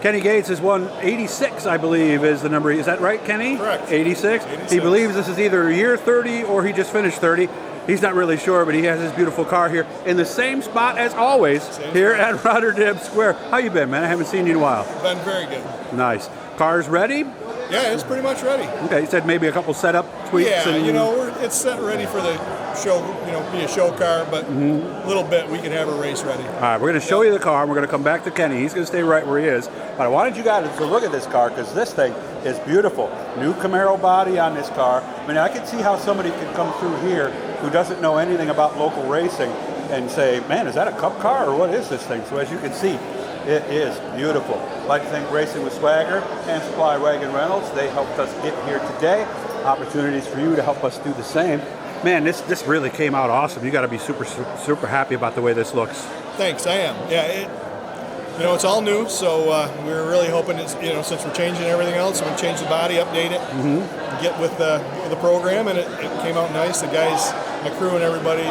Kenny Gates has won 86, I believe, is the number. Is that right, Kenny? Correct. 86? 86. He believes this is either year 30 or he just finished 30. He's not really sure, but he has his beautiful car here in the same spot as always, here at Rotterdam Square. How you been, man? I haven't seen you in a while. Been very good. Nice. Car's ready? Yeah, it's pretty much ready. Okay, you said maybe a couple setup tweaks. Yeah, and it's set ready for the show, be a show car, but a little bit we can have a race ready. All right, we're going to show you the car, and we're going to come back to Kenny. He's going to stay right where he is. But I wanted you guys to look at this car, because this thing is beautiful. New Camaro body on this car. I mean, I can see how somebody could come through here who doesn't know anything about local racing and say, man, is that a cup car, or what is this thing? So as you can see, it is beautiful. I'd like to thank Racing with Swagger and Supply Wagon Rentals. They helped us get here today. Opportunities for you to help us do the same. Man, this really came out awesome. You got to be super happy about the way this looks. Thanks, I am. Yeah, it's all new, so we're really hoping it's, since we're changing everything else, we'll change the body, update it, get with the program, and it came out nice. The guys, my crew, and everybody,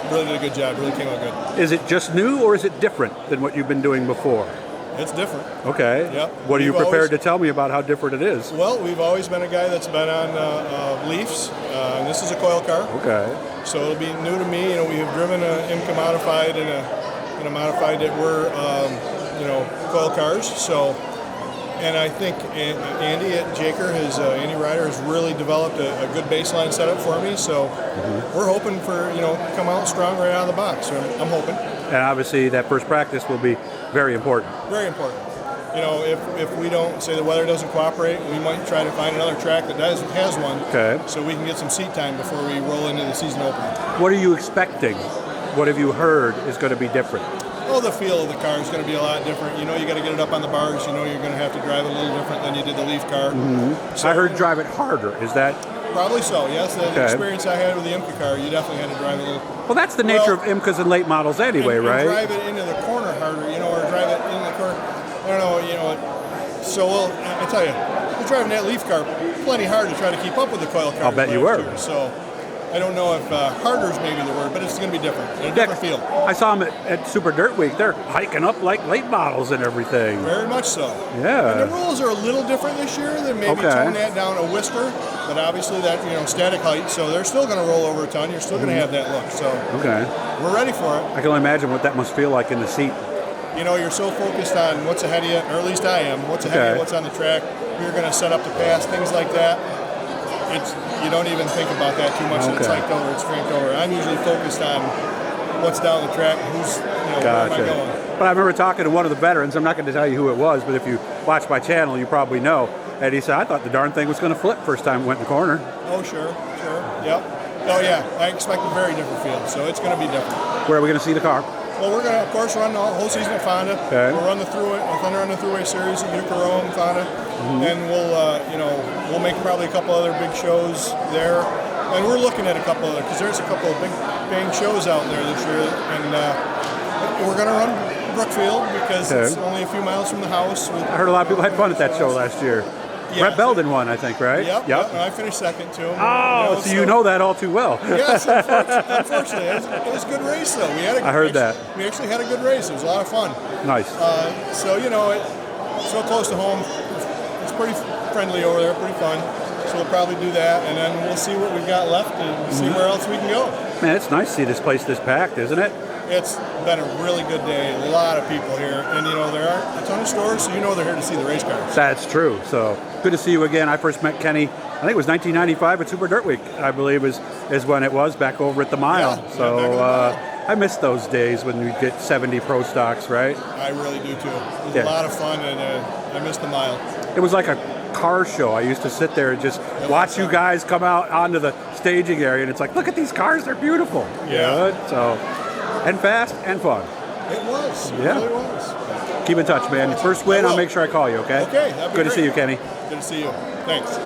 really did a good job. Really came out good. Is it just new, or is it different than what you've been doing before? It's different. Okay. Yep. What are you prepared to tell me about how different it is? Well, we've always been a guy that's been on Leafs, and this is a coil car. Okay. So it'll be new to me. We have driven an IMCA modified and a modified that were, coil cars. So, and I think Andy at Jaker, Andy Ryder, has really developed a good baseline setup for me. So we're hoping for, come out strong right out of the box. So I'm hoping. And obviously that first practice will be very important. Very important. If we don't, say the weather doesn't cooperate, we might try to find another track that has one. Okay. So we can get some seat time before we roll into the season opener. What are you expecting? What have you heard is going to be different? Oh, the feel of the car is going to be a lot different. You got to get it up on the bars. You're going to have to drive it a little different than you did the Leaf car. So I heard drive it harder. Is that? Probably so, yes. The experience I had with the IMCA car, you definitely had to drive it a little. Well, that's the nature of IMCAs and late models anyway, right? And drive it into the corner harder, or drive it in the corner. I don't know, So, I tell you, we're driving that Leaf car plenty hard to try to keep up with the coil car. I'll bet you were. So, I don't know if harder is maybe the word, but it's going to be different. A different feel. I saw them at Super Dirt Week. They're hiking up like late models and everything. Very much so. Yeah. And the rules are a little different this year. They maybe tone that down a whisker, but obviously that static height. So they're still going to roll over a ton. You're still going to have that look. So we're ready for it. I can only imagine what that must feel like in the seat. You're so focused on what's ahead of you, or at least I am. What's ahead of you, what's on the track. You're going to set up the pass, things like that. You don't even think about that too much. It's hiked over, it's cranked over. I'm usually focused on what's down the track, where am I going. But I remember talking to one of the veterans. I'm not going to tell you who it was, but if you watch my channel, you probably know. And he said, I thought the darn thing was going to flip first time it went in the corner. Oh, sure. Yep. Oh, yeah. I expect a very different feel, so it's going to be different. Where are we going to see the car? Well, we're going to, of course, run the whole season at Fonda. Okay. We'll run the Thunder on the Thruway Series at Utica Rome, Fonda. And we'll make probably a couple other big shows there. And we're looking at a couple other, because there's a couple of big bang shows out there this year. And we're going to run Brookfield because it's only a few miles from the house. I heard a lot of people had fun at that show last year. Yeah, Brett Belden won, I think, right? Yep. And I finished second too. Oh, so you know that all too well. Yes, unfortunately. It was a good race, though. I heard that. We actually had a good race. It was a lot of fun. Nice. So, so close to home. It's pretty friendly over there, pretty fun. So we'll probably do that, and then we'll see what we've got left and see where else we can go. Man, it's nice to see this place this packed, isn't it? It's been a really good day. A lot of people here. And, there are a ton of stores, so they're here to see the race cars. That's true. So good to see you again. I first met Kenny, I think it was 1995 at Super Dirt Week, I believe is when it was, back over at the Mile. I miss those days when we'd get 70 Pro Stocks, right? I really do, too. It was a lot of fun, and I miss the Mile. It was like a car show. I used to sit there and just watch you guys come out onto the staging area, and it's like, look at these cars, they're beautiful. And fast and fun. It was. It really was. Keep in touch, man. Your first win, I'll make sure I call you, okay? Okay, that'd be Good to see you, Kenny. Good to see you. Thanks.